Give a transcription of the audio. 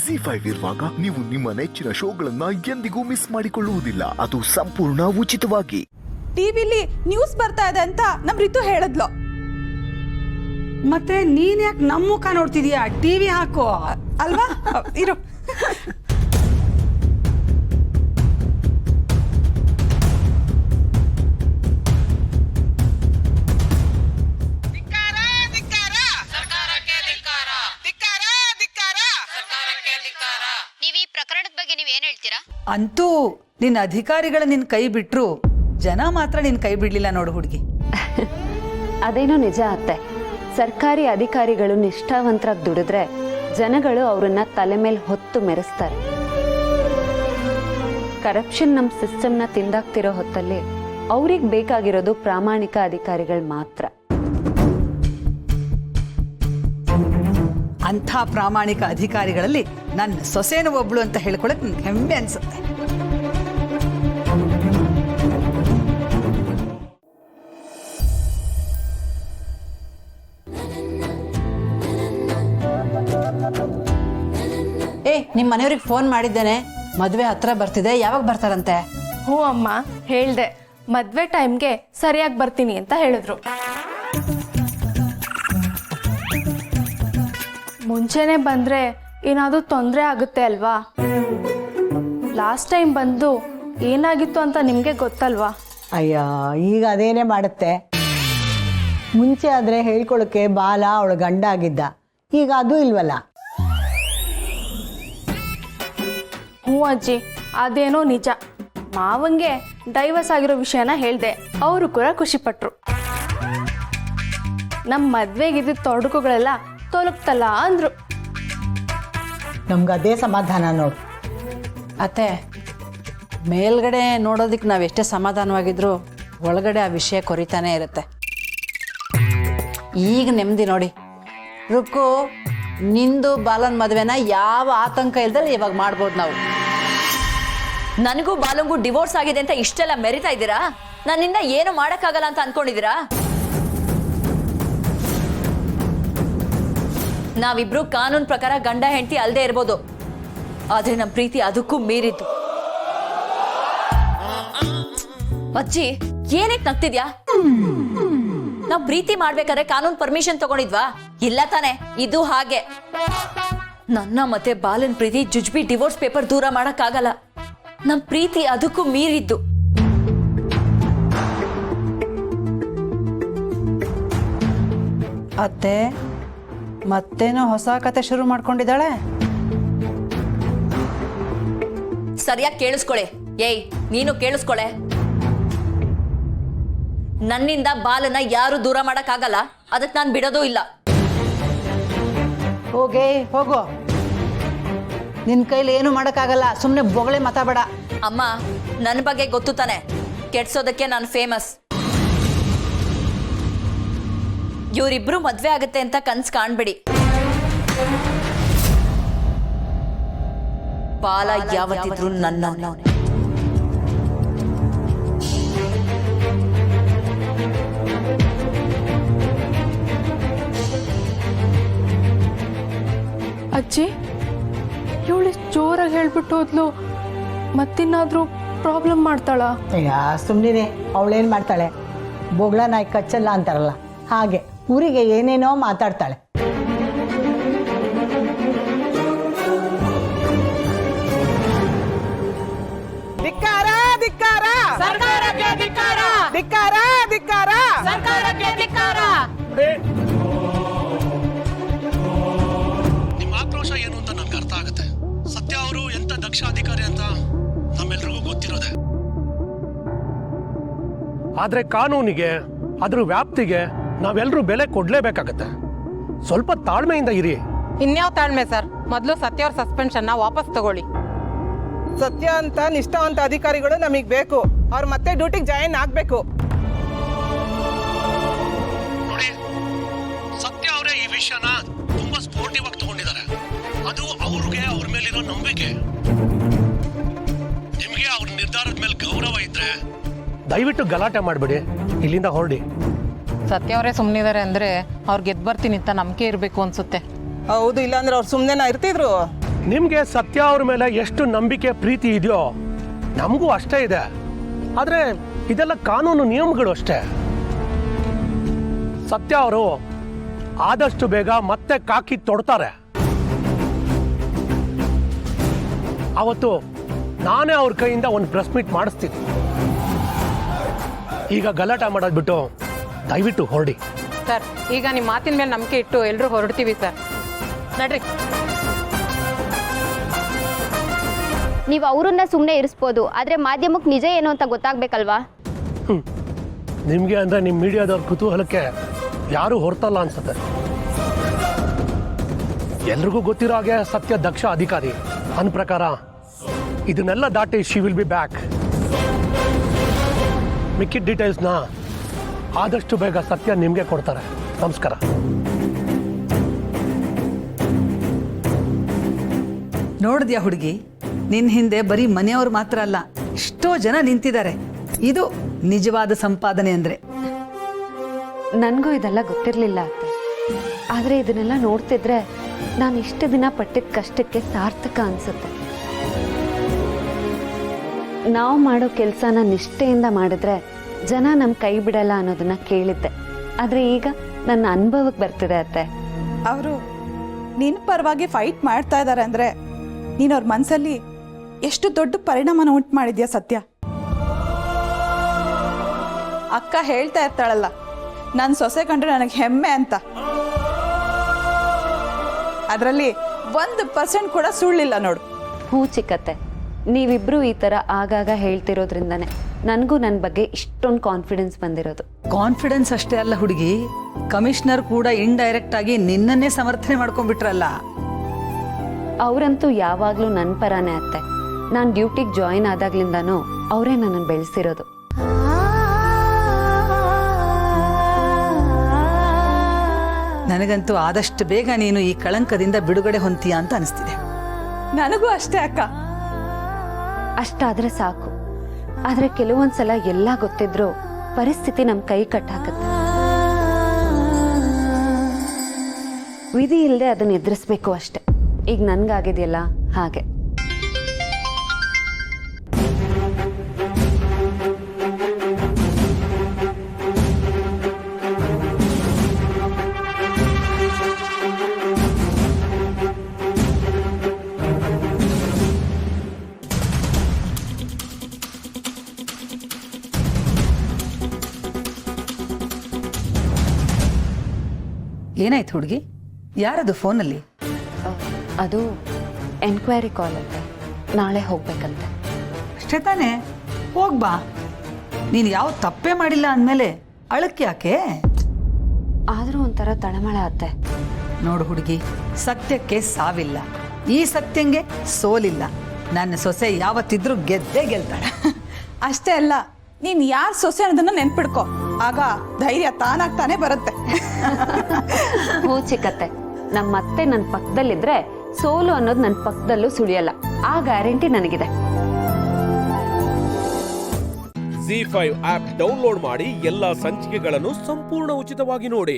ZEE5 ಇರುವಾಗ ನೀವು ನಿಮ್ಮ ನೆಚ್ಚಿನ ಶೋಗಳನ್ನ ಎಂದಿಗೂ ಮಿಸ್ ಮಾಡಿಕೊಳ್ಳುವುದಿಲ್ಲ. ಅದು ಸಂಪೂರ್ಣ ಉಚಿತವಾಗಿ. ಟಿವಿಲಿ ನ್ಯೂಸ್ ಬರ್ತಾ ಇದೆ ಅಂತ ನಮ್ ರಿತು ಹೇಳಿದ್ಲು. ಮತ್ತೆ ನೀನ್ ಯಾಕೆ ನಮ್ಮ ಮುಖ ನೋಡ್ತಿದೀಯಾ? ಟಿವಿ ಹಾಕೋ ಅಲ್ವಾ? ಇರು. ಅಂತೂ ನಿನ್ನ ಅಧಿಕಾರಿಗಳ ನಿನ್ ಕೈ ಬಿಟ್ರು, ಜನ ಮಾತ್ರ ನಿನ್ ಕೈ ಬಿಡ್ಲಿಲ್ಲ ನೋಡು ಹುಡುಗಿ. ಅದೇನೋ ನಿಜ ಅತ್ತೆ. ಸರ್ಕಾರಿ ಅಧಿಕಾರಿಗಳು ನಿಷ್ಠಾವಂತರಾಗಿ ದುಡಿದ್ರೆ ಜನಗಳು ಅವ್ರನ್ನ ತಲೆ ಮೇಲೆ ಹೊತ್ತು ಮೆರೆಸ್ತಾರೆ. ಕರಪ್ಷನ್ ನಮ್ಮ ಸಿಸ್ಟಮ್ನ ತಿಂದಾಕ್ತಿರೋ ಹೊತ್ತಲ್ಲಿ ಅವ್ರಿಗೆ ಬೇಕಾಗಿರೋದು ಪ್ರಾಮಾಣಿಕ ಅಧಿಕಾರಿಗಳು ಮಾತ್ರ. ಅಂಥ ಪ್ರಾಮಾಣಿಕ ಅಧಿಕಾರಿಗಳಲ್ಲಿ ನನ್ನ ಸೊಸೆನೂ ಒಬ್ಳು ಅಂತ ಹೇಳ್ಕೊಳಕ್ ನನ್ಗೆ ಹೆಮ್ಮೆ ಅನ್ಸುತ್ತೆ. ನಿಮ್ಮ ಮನೆಯವ್ರಿಗೆ ಫೋನ್ ಮಾಡಿದ್ದೇನೆ, ಮದುವೆ ಹತ್ರ ಬರ್ತಿದೆ, ಯಾವಾಗ ಬರ್ತಾರಂತೆ? ಹ್ಞೂ ಅಮ್ಮ, ಹೇಳ್ದೆ. ಮದುವೆ ಟೈಮ್ಗೆ ಸರಿಯಾಗಿ ಬರ್ತೀನಿ ಅಂತ ಹೇಳಿದ್ರು. ಮುಂಚೆನೆ ಬಂದರೆ ಏನಾದರೂ ತೊಂದರೆ ಆಗುತ್ತೆ ಅಲ್ವಾ? ಲಾಸ್ಟ್ ಟೈಮ್ ಬಂದು ಏನಾಗಿತ್ತು ಅಂತ ನಿಮಗೆ ಗೊತ್ತಲ್ವಾ? ಅಯ್ಯ, ಈಗ ಅದೇನೇ ಮಾಡುತ್ತೆ. ಮುಂಚೆ ಆದರೆ ಹೇಳ್ಕೊಳಕ್ಕೆ ಬಾಲ ಅವಳ ಗಂಡ ಆಗಿದ್ದ, ಈಗ ಅದು ಇಲ್ವಲ್ಲ. ಹ್ಞೂ ಅಜ್ಜಿ, ಅದೇನೋ ನಿಜ. ಮಾವಂಗೆ ಡೈವರ್ಸ್ ಆಗಿರೋ ವಿಷಯನ ಹೇಳಿದೆ, ಅವರು ಕೂಡ ಖುಷಿಪಟ್ರು. ನಮ್ಮ ಮದುವೆಗಿದ್ದ ತೊಡಕುಗಳೆಲ್ಲ ತೊಲಗ್ತಲ್ಲ ಅಂದ್ರು. ನಮ್ಗೆ ಅದೇ ಸಮಾಧಾನ ನೋಡು. ಅತ್ತೆ, ಮೇಲ್ಗಡೆ ನೋಡೋದಕ್ಕೆ ನಾವು ಎಷ್ಟೇ ಸಮಾಧಾನವಾಗಿದ್ರು ಒಳಗಡೆ ಆ ವಿಷಯ ಕೊರಿತಾನೆ ಇರುತ್ತೆ. ಈಗ ನೆಮ್ಮದಿ ನೋಡಿ. ರುಕ್ಕು, ನಿಂದು ಬಾಲನ್ ಮದುವೆನ ಯಾವ ಆತಂಕ ಇಲ್ದಲ್ಲಿ ಇವಾಗ ಮಾಡ್ಬೋದು ನಾವು. ನನಗೂ ಬಾಲಂಗೂ ಡಿವೋರ್ಸ್ ಆಗಿದೆ ಅಂತ ಇಷ್ಟೆಲ್ಲ ಮೆರಿತಾ ಇದ್ದೀರಾ? ನನ್ನಿಂದ ಏನು ಮಾಡಕ್ಕಾಗಲ್ಲ ಅಂತ ಅನ್ಕೊಂಡಿದ್ದೀರಾ? ನಾವಿಬ್ರು ಕಾನೂನು ಪ್ರಕಾರ ಗಂಡ ಹೆಂಡತಿ ಅಲ್ದೇ ಇರ್ಬೋದು, ಆದ್ರೆ ನಮ್ಮ ಪ್ರೀತಿ ಅದಕ್ಕೂ ಮೀರಿದ್ದು. ಅಜ್ಜಿ, ಏನಕ್ಕೆ ನಗ್ತಿದ್ಯಾ? ನಾವ್ ಪ್ರೀತಿ ಮಾಡ್ಬೇಕಾದ್ರೆ ಕಾನೂನು ಪರ್ಮಿಷನ್ ತಗೊಂಡಿದ್ವಾ? ಇಲ್ಲ ತಾನೆ? ಇದು ಹಾಗೆ. ನನ್ನ ಮತ್ತೆ ಬಾಲನ್ ಪ್ರೀತಿ ಜುಜ್ಬಿ ಡಿವೋರ್ಸ್ ಪೇಪರ್ ದೂರ ಮಾಡಕ್ಕಾಗಲ್ಲ. ನಮ್ ಪ್ರೀತಿ ಅದಕ್ಕೂ ಮೀರಿದ್ದು. ಅತ್ತೆ, ಮತ್ತೇನೋ ಹೊಸ ಕತೆ ಶುರು ಮಾಡ್ಕೊಂಡಿದ್ದಾಳೆ. ಸರಿಯಾಗಿ ಕೇಳಿಸ್ಕೊಳೆ. ಏಯ್, ನೀನು ಕೇಳಿಸ್ಕೊಳೆ. ನನ್ನಿಂದ ಬಾಲನ ಯಾರು ದೂರ ಮಾಡಕ್ಕಾಗಲ್ಲ, ಅದಕ್ಕೆ ನಾನು ಬಿಡೋದೂ ಇಲ್ಲ. ಹೋಗೋ, ನಿನ್ ಕೈಲಿ ಏನು ಮಾಡಕ್ಕಾಗಲ್ಲ. ಸುಮ್ನೆ ಬೊಗಳೆ ಮಾತಾಡಬೇಡ. ಅಮ್ಮ, ನನ್ನ ಬಗ್ಗೆ ಗೊತ್ತು ತಾನೆ, ಕೆಡ್ಸೋದಕ್ಕೆ ನಾನು ಫೇಮಸ್. ಇವರಿಬ್ರು ಮದ್ವೆ ಆಗುತ್ತೆ ಅಂತ ಕನ್ಸ್ ಕಾಣ್ಬೇಡಿ. ಬಾಲ ಯಾವತ್ತಿದ್ರು ನನ್ನ. ಅಜ್ಜಿ, ಇವಳು ಜೋರಾಗಿ ಹೇಳ್ಬಿಟ್ಟು ಹೋದ್ಲು. ಮತ್ತಿನ್ನಾದ್ರೂ ಪ್ರಾಬ್ಲಮ್ ಮಾಡ್ತಾಳ? ಅಯ್ಯ, ಸುಮ್ಮನೆ ಅವಳೇನು ಮಾಡ್ತಾಳೆ? ಬೊಗಳ ನಾಯಿ ಕಚ್ಚಲ್ಲ ಅಂತಾರಲ್ಲ ಹಾಗೆ ಊರಿಗೆ ಏನೇನೋ ಮಾತಾಡ್ತಾಳೆ. ಧಿಕ್ಕಾರ ಧಿಕ್ಕಾರ ಸರ್ಕಾರಕ್ಕೆ ಧಿಕ್ಕಾರ, ಧಿಕ್ಕಾರ ಧಿಕ್ಕಾರ ಸರ್ಕಾರಕ್ಕೆ ಧಿಕ್ಕಾರ. ನಿಮ್ಮ ಆಕ್ರೋಶ ಏನು ಅಂತ ನನ್ಗೆ ಅರ್ಥ ಆಗುತ್ತೆ. ಸತ್ಯ ಅವರು ಎಂತ ದಕ್ಷ ಅಧಿಕಾರಿ ಅಂತ ನಮ್ಮೆಲ್ರಿಗೂ ಗೊತ್ತಿರೋದೆ. ಆದ್ರೆ ಕಾನೂನಿಗೆ, ಅದ್ರ ವ್ಯಾಪ್ತಿಗೆ ನಾವೆಲ್ಲರೂ ಬೆಲೆ ಕೊಡ್ಲೇಬೇಕಾಗತ್ತೆ. ಸ್ವಲ್ಪ ತಾಳ್ಮೆಯಿಂದ ಇರಿ. ಇನ್ಯಾವ ತಾಳ್ಮೆ ಸರ್? ಮೊದಲು ಸತ್ಯ ಅವ್ರ ಸಸ್ಪೆನ್ಷನ್ ವಾಪಸ್ ತಗೊಳ್ಳಿ. ಸತ್ಯ ಅಂತ ನಿಷ್ಠಾವಂತ ಅಧಿಕಾರಿಗಳು ನಮಗ್ ಬೇಕು. ಅವ್ರು ಮತ್ತೆ ಡ್ಯೂಟಿಗೆ ಜಾಯಿನ್ ಆಗ್ಬೇಕು. ನೋಡಿ, ಸತ್ಯ ಅವರೇ ಈ ವಿಷಯನ ತುಂಬಾ ಸ್ಪೋರ್ಟಿವ್ ಆಗಿ ತಗೊಂಡಿದ್ದಾರೆ. ಅದು ಅವ್ರಿಗೆ ಅವ್ರ ಮೇಲಿರೋ ನಂಬಿಕೆ. ನಿಮ್ಗೆ ಅವ್ರ ನಿರ್ಧಾರದ ಮೇಲೆ ಗೌರವ ಇದ್ರೆ ದಯವಿಟ್ಟು ಗಲಾಟೆ ಮಾಡಬೇಡಿ, ಇಲ್ಲಿಂದ ಹೊರಡಿ. ಸತ್ಯ ಅವರೇ ಸುಮ್ಮನಿದ್ದಾರೆ ಅಂದ್ರೆ ಅವ್ರು ಗೆದ್ದು ಬರ್ತೀನಿ ಅಂತ ನಂಬಿಕೆ ಇರಬೇಕು ಅನ್ಸುತ್ತೆ. ಹೌದು, ಇಲ್ಲಾಂದ್ರೆ ಅವ್ರು ಸುಮ್ಮನೆ ಇರ್ತಿದ್ರು. ನಿಮಗೆ ಸತ್ಯ ಅವ್ರ ಮೇಲೆ ಎಷ್ಟು ನಂಬಿಕೆ ಪ್ರೀತಿ ಇದೆಯೋ ನಮಗೂ ಅಷ್ಟೇ ಇದೆ. ಆದರೆ ಇದೆಲ್ಲ ಕಾನೂನು ನಿಯಮಗಳು ಅಷ್ಟೇ. ಸತ್ಯ ಅವರು ಆದಷ್ಟು ಬೇಗ ಮತ್ತೆ ಕಾಕಿ ತೊಡ್ತಾರೆ. ಅವತ್ತು ನಾನೇ ಅವ್ರ ಕೈಯಿಂದ ಒಂದು ಪ್ರೆಸ್ ಮೀಟ್ ಮಾಡಿಸ್ತೀನಿ. ಈಗ ಗಲಾಟೆ ಮಾಡೋದು ಬಿಟ್ಟು ದಯವಿಟ್ಟು ಹೊರಡಿ. ಸರ್, ಈಗ ನಿಮ್ಮ ಮಾತಿನ ಮೇಲೆ ನಂಬಿಕೆ ಇಟ್ಟು ಎಲ್ಲರೂ ಹೊರಡ್ತೀವಿ ಸರ್. ನಡ್ರಿ. ನೀವು ಅವರನ್ನ ಸುಮ್ಮನೆ ಇರಿಸ್ಬೋದು, ಆದರೆ ಮಾಧ್ಯಮಕ್ಕೆ ನಿಜ ಏನು ಅಂತ ಗೊತ್ತಾಗ್ಬೇಕಲ್ವಾ? ನಿಮಗೆ ಅಂದರೆ ನಿಮ್ಮ ಮೀಡಿಯಾದವ್ರ ಕುತೂಹಲಕ್ಕೆ ಯಾರೂ ಹೊರತಲ್ಲ ಅನ್ಸುತ್ತೆ. ಎಲ್ರಿಗೂ ಗೊತ್ತಿರೋ ಹಾಗೆ ಸತ್ಯ ದಕ್ಷ ಅಧಿಕಾರಿ. ನನ್ನ ಪ್ರಕಾರ ಇದನ್ನೆಲ್ಲ ದಾಟಿ ಶಿ ವಿಲ್ ಬಿ ಬ್ಯಾಕ್. ಮಿಕ್ಕಿದ ಡೀಟೇಲ್ಸ್ನ ಆದಷ್ಟು ಬೇಗ ಸತ್ಯ ನಿಮಗೆ ಕೊಡ್ತಾರೆ. ನಮಸ್ಕಾರ. ನೋಡಿದ್ಯಾ ಹುಡುಗಿ, ನಿನ್ನ ಹಿಂದೆ ಬರೀ ಮನೆಯವ್ರು ಮಾತ್ರ ಅಲ್ಲ, ಎಷ್ಟೋ ಜನ ನಿಂತಿದ್ದಾರೆ. ಇದು ನಿಜವಾದ ಸಂಪಾದನೆ ಅಂದರೆ. ನನಗೂ ಇದೆಲ್ಲ ಗೊತ್ತಿರಲಿಲ್ಲ ಅತ್ತೆ. ಆದರೆ ಇದನ್ನೆಲ್ಲ ನೋಡ್ತಿದ್ರೆ ನಾನು ಇಷ್ಟು ದಿನ ಪಟ್ಟಿದ್ದ ಕಷ್ಟಕ್ಕೆ ಸಾರ್ಥಕ ಅನಿಸುತ್ತೆ. ನಾವು ಮಾಡೋ ಕೆಲಸನ ನಿಷ್ಠೆಯಿಂದ ಮಾಡಿದ್ರೆ ಜನ ನಮ್ಮ ಕೈ ಬಿಡಲ್ಲ ಅನ್ನೋದನ್ನ ಕೇಳಿದ್ದೆ. ಆದರೆ ಈಗ ನನ್ನ ಅನುಭವಕ್ಕೆ ಬರ್ತಿದೆ ಅತ್ತೆ. ಅವರು ನಿನ್ನ ಪರವಾಗಿ ಫೈಟ್ ಮಾಡ್ತಾ ಇದ್ದಾರೆ ಅಂದರೆ ನೀನು ಅವ್ರ ಮನಸ್ಸಲ್ಲಿ ಎಷ್ಟು ದೊಡ್ಡ ಪರಿಣಾಮನ ಉಂಟು ಮಾಡಿದ್ಯಾ ಸತ್ಯ. ಅಕ್ಕ ಹೇಳ್ತಾ ಇರ್ತಾಳಲ್ಲ, ನನ್ನ ಸೊಸೆ ಕಂಡ್ರೆ ನನಗೆ ಹೆಮ್ಮೆ ಅಂತ. ಅದರಲ್ಲಿ 1% ಕೂಡ ಸುಳ್ಳಿಲ್ಲ ನೋಡು. ಹೂ ಚಿಕ್ಕತ್ತೆ, ನೀವಿಬ್ರು ಈ ಥರ ಆಗಾಗ ಹೇಳ್ತಿರೋದ್ರಿಂದನೇ ನನಗೂ ನನ್ನ ಬಗ್ಗೆ ಇಷ್ಟೊಂದು ಕಾನ್ಫಿಡೆನ್ಸ್ ಬಂದಿರೋದು. ಕಾನ್ಫಿಡೆನ್ಸ್ ಅಷ್ಟೇ ಅಲ್ಲ ಹುಡುಗಿ, ಕಮಿಷನರ್ ಕೂಡ ಇಂಡೈರೆಕ್ಟ್ ಆಗಿ ನಿನ್ನನ್ನೇ ಸಮರ್ಥನೆ ಮಾಡ್ಕೊಂಡ್ಬಿಟ್ರಲ್ಲ. ಅವರಂತೂ ಯಾವಾಗಲೂ ನನ್ನ ಪರಾನೇ ಅತ್ತೆ. ನಾನು ಡ್ಯೂಟಿಗೆ ಜಾಯಿನ್ ಆದಾಗ್ಲಿಂದನೂ ಅವರೇ ನನ್ನನ್ನು ಬೆಳೆಸಿರೋದು. ನನಗಂತೂ ಆದಷ್ಟು ಬೇಗ ನೀನು ಈ ಕಳಂಕದಿಂದ ಬಿಡುಗಡೆ ಹೊಂತೀಯ ಅಂತ ಅನಿಸ್ತಿದೆ. ನನಗೂ ಅಷ್ಟೇ ಅಕ್ಕ. ಅಷ್ಟಾದ್ರೆ ಸಾಕು. ಆದರೆ ಕೆಲವೊಂದ್ಸಲ ಎಲ್ಲ ಗೊತ್ತಿದ್ರು ಪರಿಸ್ಥಿತಿ ನಮ್ಮ ಕೈ ಕಟ್ಟಾಕತ್ತೆ. ವಿಧಿ ಇಲ್ಲದೆ ಅದನ್ನ ಎದುರಿಸ್ಬೇಕು ಅಷ್ಟೆ. ಈಗ ನನ್ಗಾಗಿದೆಯಲ್ಲ ಹಾಗೆ. ಏನಾಯ್ತು ಹುಡುಗಿ? ಯಾರದು ಫೋನಲ್ಲಿ? ಅದು ಎನ್ಕ್ವೈರಿ ಕಾಲ್ ಅಂತೆ. ನಾಳೆ ಹೋಗ್ಬೇಕಂತೆ. ಅಷ್ಟೇ ತಾನೇ, ಹೋಗ್ಬಾ. ನೀನು ಯಾವ ತಪ್ಪೇ ಮಾಡಿಲ್ಲ ಅಂದಮೇಲೆ ಅಳಕ್ಕೆ ಯಾಕೆ? ಆದರೂ ಒಂಥರ ತಳಮಳ ಅತ್ತೆ. ನೋಡು ಹುಡುಗಿ, ಸತ್ಯಕ್ಕೆ ಸಾವಿಲ್ಲ, ಈ ಸತ್ಯಂಗೆ ಸೋಲಿಲ್ಲ. ನನ್ನ ಸೊಸೆ ಯಾವತ್ತಿದ್ರೂ ಗೆದ್ದೇ ಗೆಲ್ತಾಳೆ. ಅಷ್ಟೇ ಅಲ್ಲ, ನೀನು ಯಾರು ಸೊಸೆ ಅನ್ನೋದನ್ನ ನೆನ್ಪಿಡ್ಕೊ. ಆಗ ಧೈರ್ಯ ತಾನಾಗ್ತಾನೆ ಬರುತ್ತೆ. ಹೂ ಚಿಕ್ಕತ್ತೆ, ನಮ್ಮತ್ತೆ ನನ್ನ ಪಕ್ಕದಲ್ಲಿದ್ರೆ ಸೋಲು ಅನ್ನೋದು ನನ್ನ ಪಕ್ಕದಲ್ಲೂ ಸುಳಿಯಲ್ಲ. ಆ ಗ್ಯಾರಂಟಿ ನನಗಿದೆ. ZEE5 ಆಪ್ ಡೌನ್ಲೋಡ್ ಮಾಡಿ ಎಲ್ಲಾ ಸಂಚಿಕೆಗಳನ್ನು ಸಂಪೂರ್ಣ ಉಚಿತವಾಗಿ ನೋಡಿ.